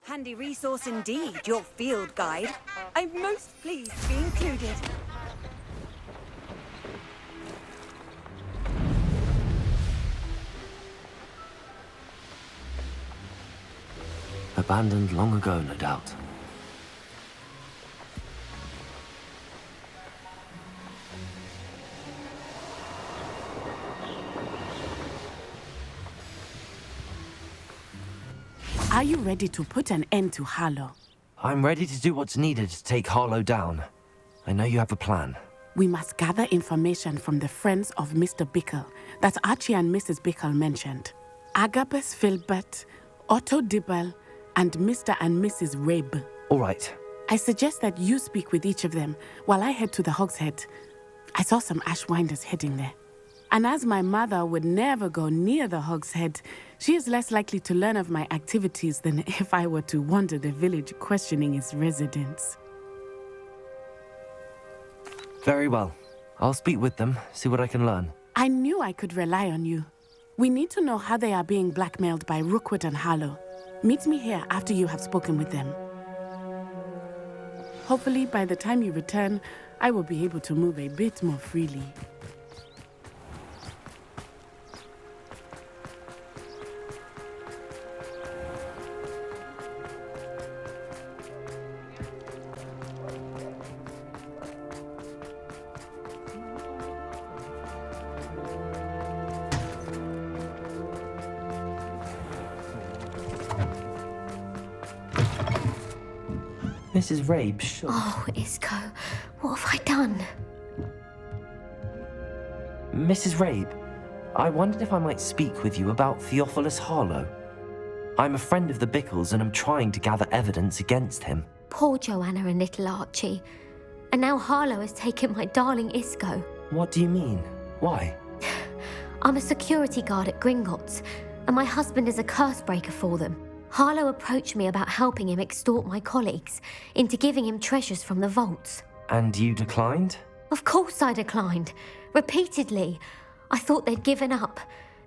Handy resource indeed, your field guide. I'm most pleased to be included. Abandoned long ago, no doubt. Are you ready to put an end to Harlow? I'm ready to do what's needed to take Harlow down. I know you have a plan. We must gather information from the friends of Mr. Bickle that Archie and Mrs. Bickle mentioned. Agabus Filbert, Otto Dibble, and Mr. and Mrs. Rabe. All right. I suggest that you speak with each of them while I head to the Hog's Head. I saw some Ashwinders heading there. And as my mother would never go near the Hog's Head, she is less likely to learn of my activities than if I were to wander the village questioning its residents. Very well. I'll speak with them, see what I can learn. I knew I could rely on you. We need to know how they are being blackmailed by Rookwood and Harlow. Meet me here after you have spoken with them. Hopefully, by the time you return, I will be able to move a bit more freely. Mrs. Rabe, sure. Oh, Isco, what have I done? Mrs. Rabe, I wondered if I might speak with you about Theophilus Harlow. I'm a friend of the Bickles and I'm trying to gather evidence against him. Poor Joanna and little Archie. And now Harlow has taken my darling Isco. What do you mean? Why? I'm a security guard at Gringotts, and my husband is a curse breaker for them. Harlow approached me about helping him extort my colleagues into giving him treasures from the vaults. And you declined? Of course I declined. Repeatedly. I thought they'd given up,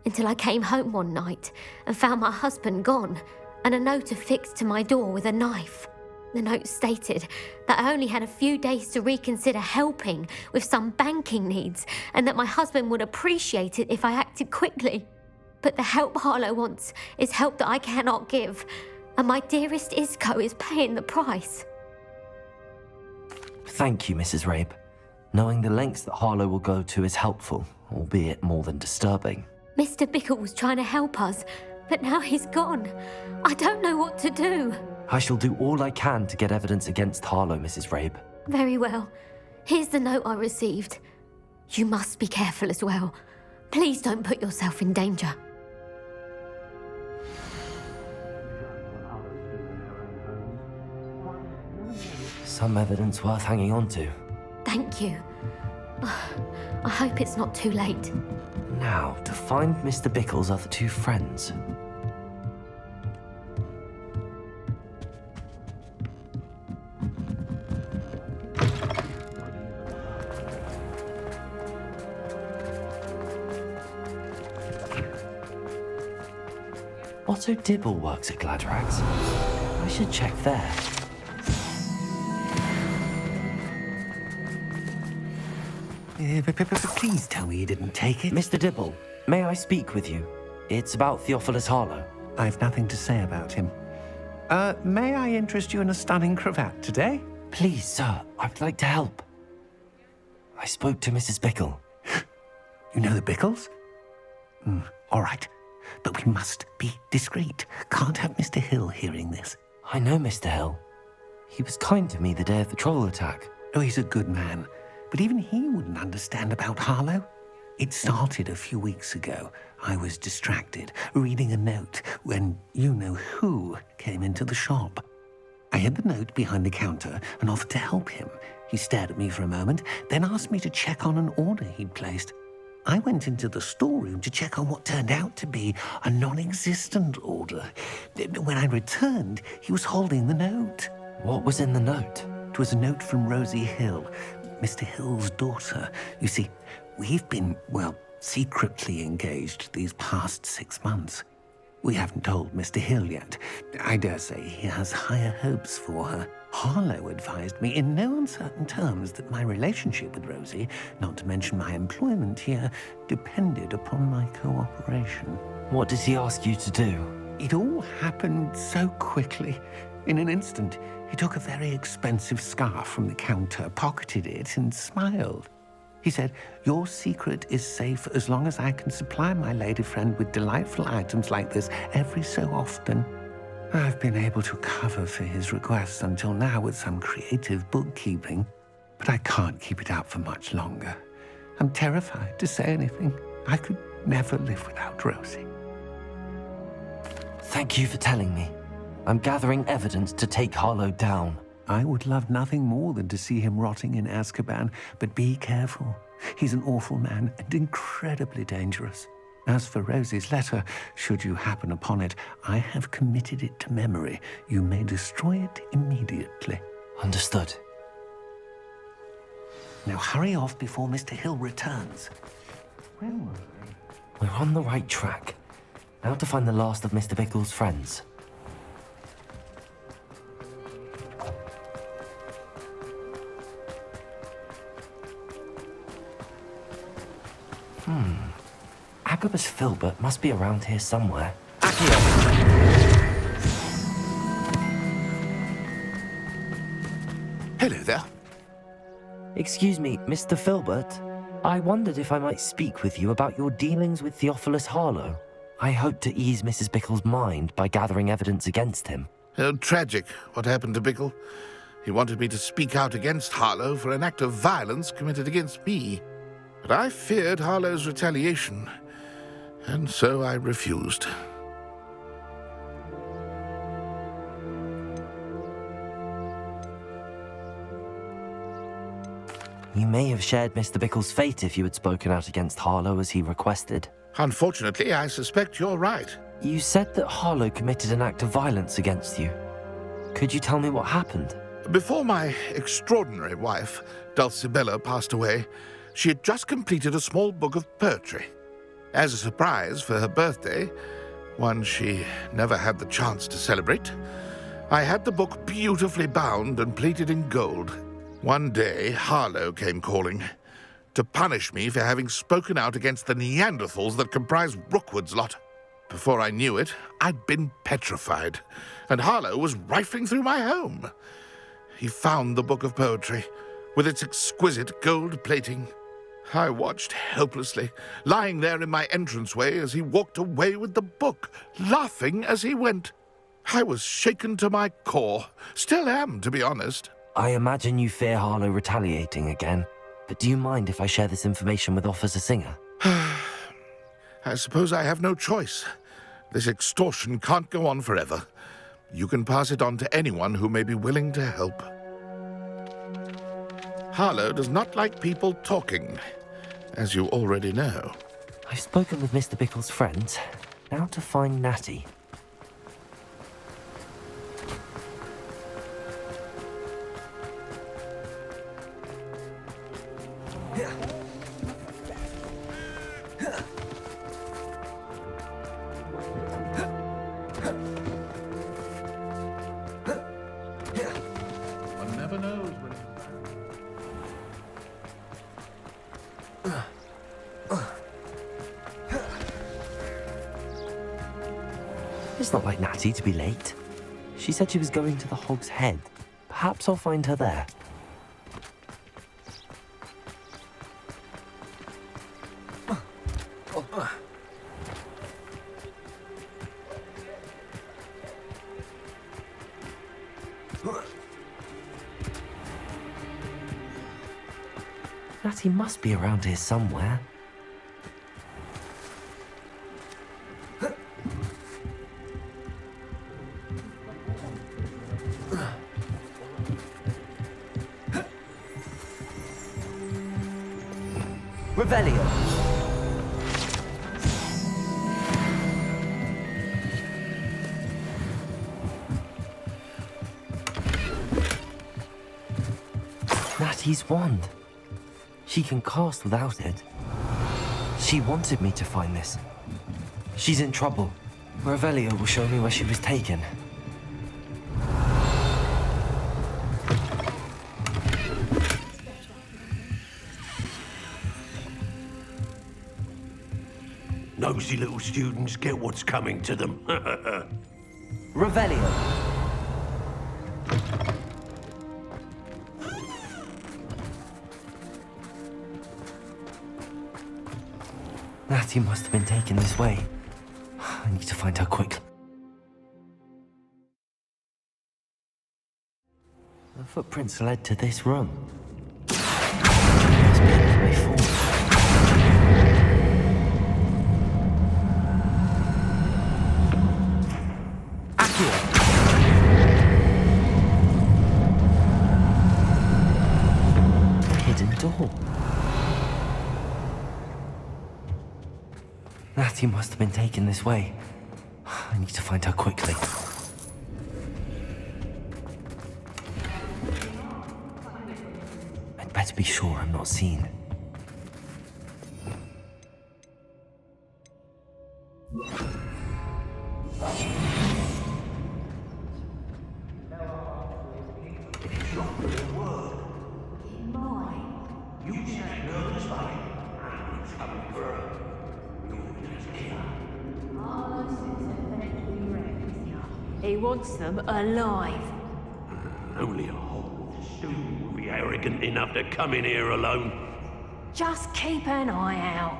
until I came home one night and found my husband gone, and a note affixed to my door with a knife. The note stated that I only had a few days to reconsider helping with some banking needs, and that my husband would appreciate it if I acted quickly. But the help Harlow wants is help that I cannot give, and my dearest Isco is paying the price. Thank you, Mrs. Rabe. Knowing the lengths that Harlow will go to is helpful, albeit more than disturbing. Mr. Bickle was trying to help us, but now he's gone. I don't know what to do. I shall do all I can to get evidence against Harlow, Mrs. Rabe. Very well. Here's the note I received. You must be careful as well. Please don't put yourself in danger. Some evidence worth hanging on to. Thank you. I hope it's not too late. Now, to find Mr. Bickle's other two friends. Otto Dibble works at Gladrax. I should check there. Please tell me you didn't take it. Mr. Dibble, may I speak with you? It's about Theophilus Harlow. I've nothing to say about him. May I interest you in a stunning cravat today? Please, sir, I would like to help. I spoke to Mrs. Bickle. You know the Bickles? All right. But we must be discreet. Can't have Mr. Hill hearing this. I know Mr. Hill. He was kind to me the day of the troll attack. Oh, he's a good man. But even he wouldn't understand about Harlow. It started a few weeks ago. I was distracted, reading a note, when you-know-who came into the shop. I hid the note behind the counter and offered to help him. He stared at me for a moment, then asked me to check on an order he'd placed. I went into the storeroom to check on what turned out to be a non-existent order. When I returned, he was holding the note. What was in the note? It was a note from Rosie Hill, Mr. Hill's daughter. You see, we've been, secretly engaged these past 6 months. We haven't told Mr. Hill yet. I dare say he has higher hopes for her. Harlow advised me in no uncertain terms that my relationship with Rosie, not to mention my employment here, depended upon my cooperation. What did he ask you to do? It all happened so quickly. In an instant, he took a very expensive scarf from the counter, pocketed it, and smiled. He said, "Your secret is safe as long as I can supply my lady friend with delightful items like this every so often." I've been able to cover for his requests until now with some creative bookkeeping, but I can't keep it up for much longer. I'm terrified to say anything. I could never live without Rosie. Thank you for telling me. I'm gathering evidence to take Harlow down. I would love nothing more than to see him rotting in Azkaban, but be careful. He's an awful man and incredibly dangerous. As for Rosie's letter, should you happen upon it, I have committed it to memory. You may destroy it immediately. Understood. Now hurry off before Mr. Hill returns. Where were we? We're on the right track. Now to find the last of Mr. Bickle's friends. Agabus Filbert must be around here somewhere. Hello there. Excuse me, Mr. Filbert. I wondered if I might speak with you about your dealings with Theophilus Harlow. I hope to ease Mrs. Bickle's mind by gathering evidence against him. Tragic, what happened to Bickle. He wanted me to speak out against Harlow for an act of violence committed against me. But I feared Harlow's retaliation, and so I refused. You may have shared Mr. Bickle's fate if you had spoken out against Harlow as he requested. Unfortunately, I suspect you're right. You said that Harlow committed an act of violence against you. Could you tell me what happened? Before my extraordinary wife, Dulcibella, passed away, she had just completed a small book of poetry. As a surprise for her birthday, one she never had the chance to celebrate, I had the book beautifully bound and plated in gold. One day, Harlow came calling to punish me for having spoken out against the Neanderthals that comprise Rookwood's lot. Before I knew it, I'd been petrified, and Harlow was rifling through my home. He found the book of poetry, with its exquisite gold plating. I watched helplessly, lying there in my entranceway as he walked away with the book, laughing as he went. I was shaken to my core. Still am, to be honest. I imagine you fear Harlow retaliating again, but do you mind if I share this information with Officer Singer? I suppose I have no choice. This extortion can't go on forever. You can pass it on to anyone who may be willing to help. Harlow does not like people talking, as you already know. I've spoken with Mr. Bickle's friends. Now to find Natty. One never knows when... It's not like Natty to be late. She said she was going to the Hog's Head. Perhaps I'll find her there. Natty must be around here somewhere. Revelio. Natty's wand. She can cast without it. She wanted me to find this. She's in trouble. Revelio will show me where she was taken. Nosy little students get what's coming to them. Revelio! Natty must have been taken this way. I need to find her quickly. The footprints led to this room. Must be on his way forward. The hidden door. Natty must have been taken this way. I need to find her quickly. I'd better be sure I'm not seen. He wants them alive. Only a whole student would be arrogant enough to come in here alone. Just keep an eye out.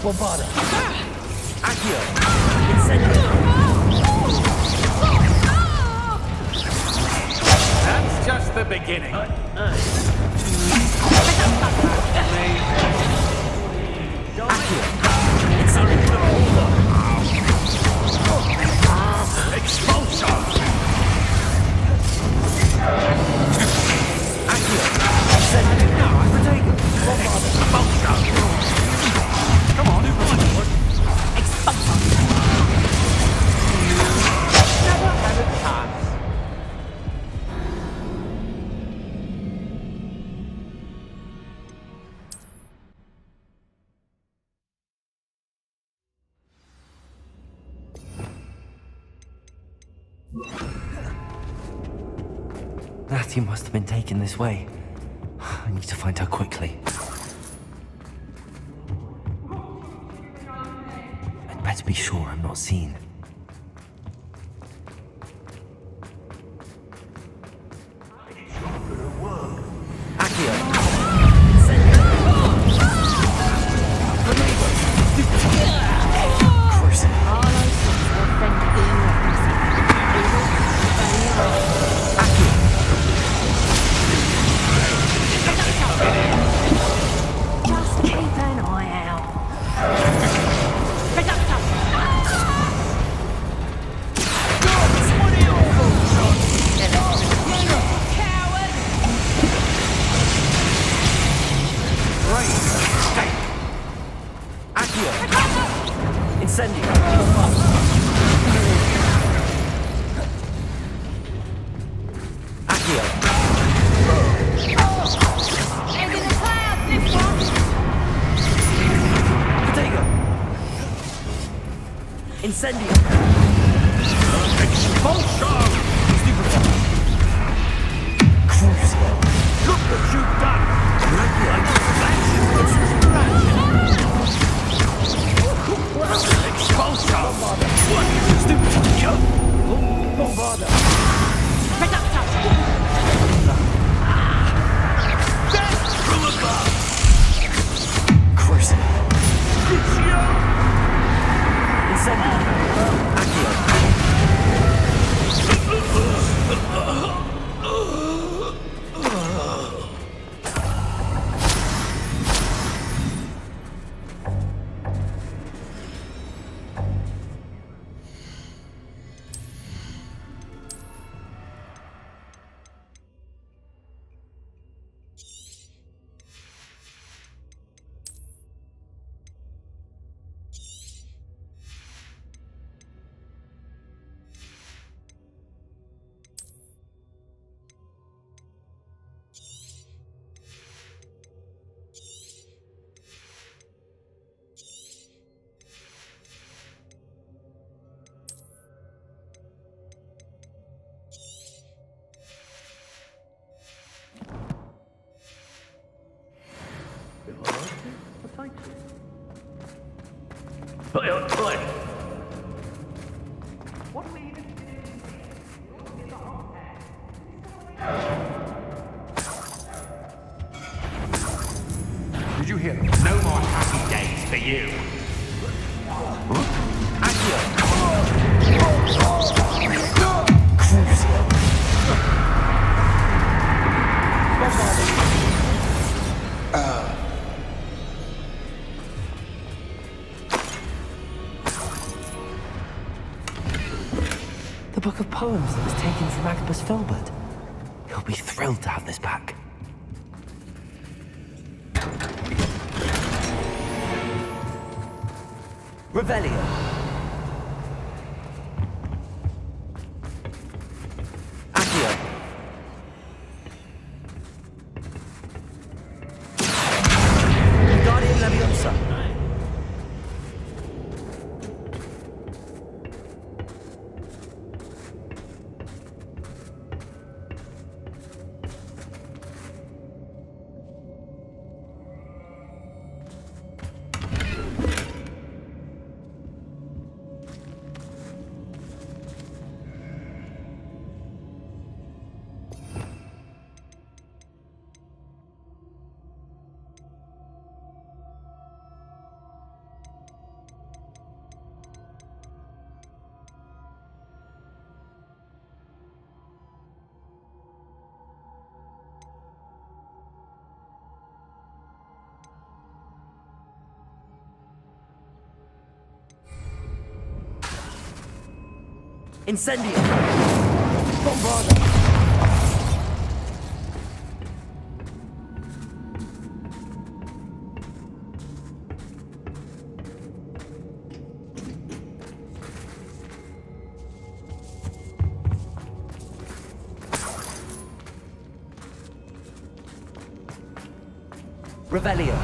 Bombarda! Accio! Incendio! That's just the beginning. Natty must have been taken this way. I need to find her quickly. I'd better be sure I'm not seen. Just keep an eye out. Incendio! Expulsion! Crucio! Look what you've done! Expulsion! What? Stupid! Bombarda! Death from above! Crucio! Crucio! Incendio! Accio! Oi. Did you hear them? No more happy days for you. The book of poems that was taken from Agabus Filbert. He'll be thrilled to have this back. Revelio. Accio. Guardian Leviosa. Incendio! Bombarda! Revelio!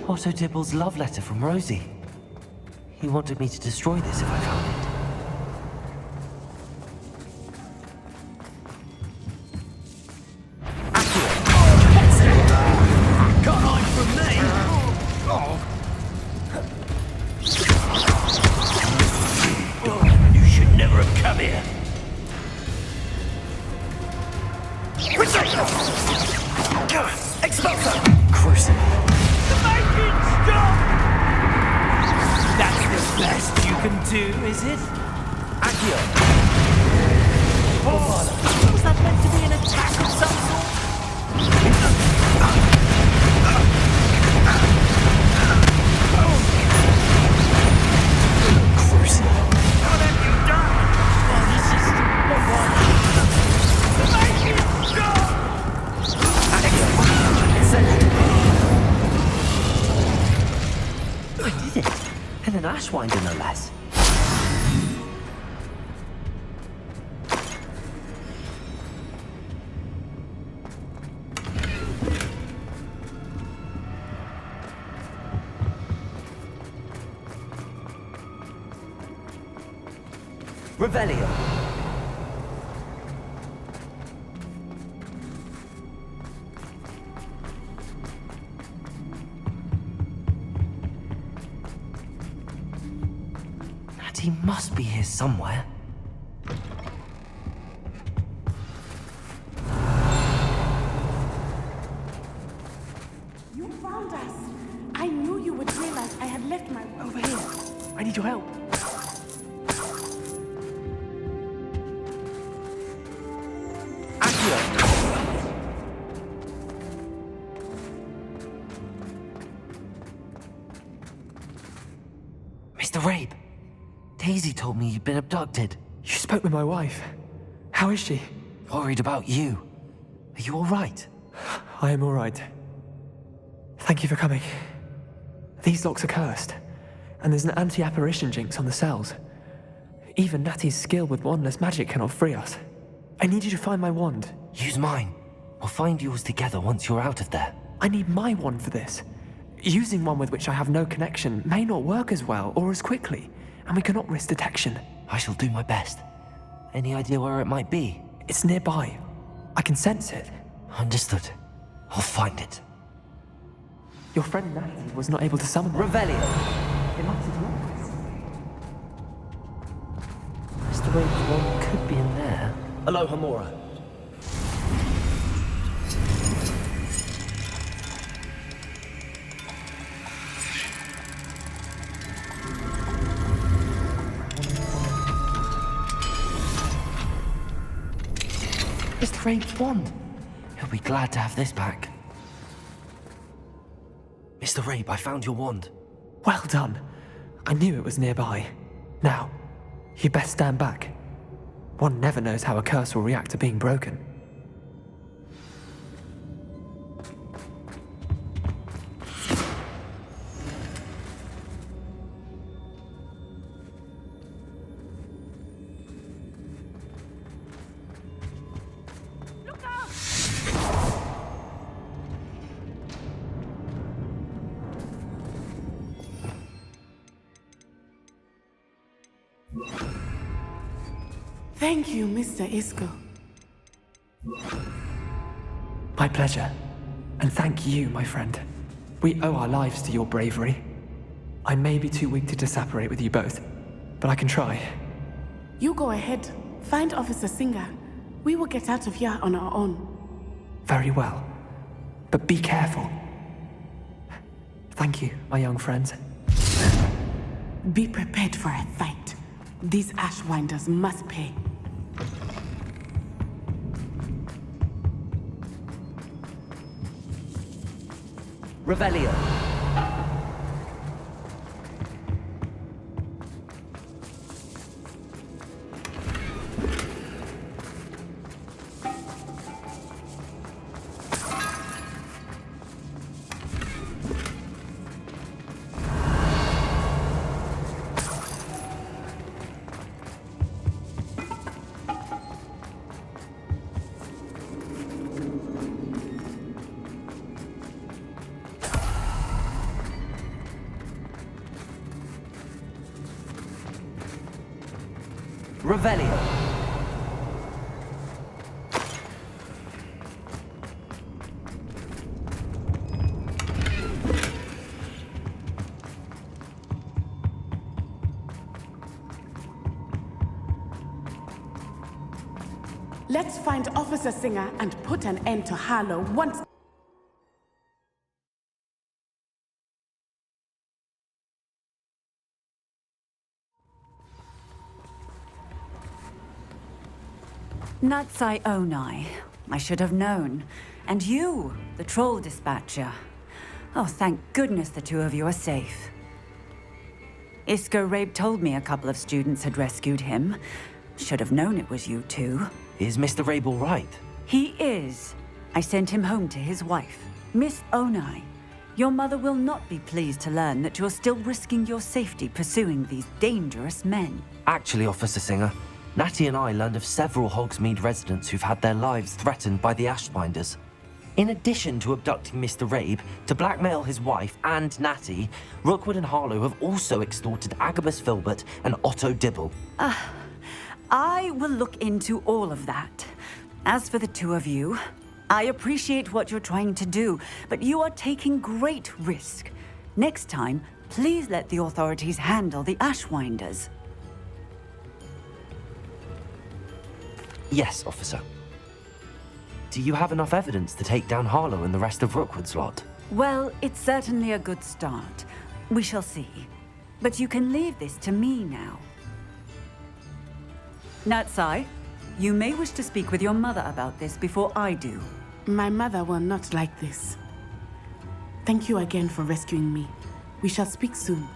Otto Dibble's love letter from Rosie. He wanted me to destroy this if I found it. Can't hide from me. You should never have come here. Expulsor! Crucible. That's the best you can do, is it? Accio! Was that meant to be an attack of some sort? Crucible. What have you done? Oh, this is... Make it stop! I did it. And an Ashwinder, no less. Revelio. He must be here somewhere. You found us. I knew you would realize I had left my... Over here. I need your help. Accio! Mr. Rabe. Daisy told me you'd been abducted. You spoke with my wife. How is she? Worried about you. Are you all right? I am all right. Thank you for coming. These locks are cursed, and there's an anti-apparition jinx on the cells. Even Natty's skill with wandless magic cannot free us. I need you to find my wand. Use mine. We'll find yours together once you're out of there. I need my wand for this. Using one with which I have no connection may not work as well or as quickly, and we cannot risk detection. I shall do my best. Any idea where it might be? It's nearby. I can sense it. Understood. I'll find it. Your friend Natty was not able to summon it. Revelio! It must have worked. Mr. Rabe's wand could be in there. Aloha Mora. Mr. Rabe's wand. He'll be glad to have this back. Mr. Rabe, I found your wand. Well done. I knew it was nearby. Now, you best stand back. One never knows how a curse will react to being broken. Thank you, Mr. Isco. My pleasure. And thank you, my friend. We owe our lives to your bravery. I may be too weak to disapparate with you both, but I can try. You go ahead. Find Officer Singer. We will get out of here on our own. Very well. But be careful. Thank you, my young friends. Be prepared for a fight. These Ashwinders must pay. Revelio. Revelio. Let's find Officer Singer and put an end to Harlow once... Natsai Onai. I should have known. And you, the troll dispatcher. Oh, thank goodness the two of you are safe. Isco Rabe told me a couple of students had rescued him. Should have known it was you two. Is Mr. Rabe all right? He is. I sent him home to his wife. Miss Onai, your mother will not be pleased to learn that you're still risking your safety pursuing these dangerous men. Actually, Officer Singer, Natty and I learned of several Hogsmeade residents who've had their lives threatened by the Ashbinders. In addition to abducting Mr. Rabe, to blackmail his wife and Natty, Rookwood and Harlow have also extorted Agabus Filbert and Otto Dibble. I will look into all of that. As for the two of you, I appreciate what you're trying to do, but you are taking great risk. Next time, please let the authorities handle the Ashwinders. Yes, officer. Do you have enough evidence to take down Harlow and the rest of Rookwood's lot? Well, it's certainly a good start. We shall see. But you can leave this to me now. Natsai, you may wish to speak with your mother about this before I do. My mother will not like this. Thank you again for rescuing me. We shall speak soon.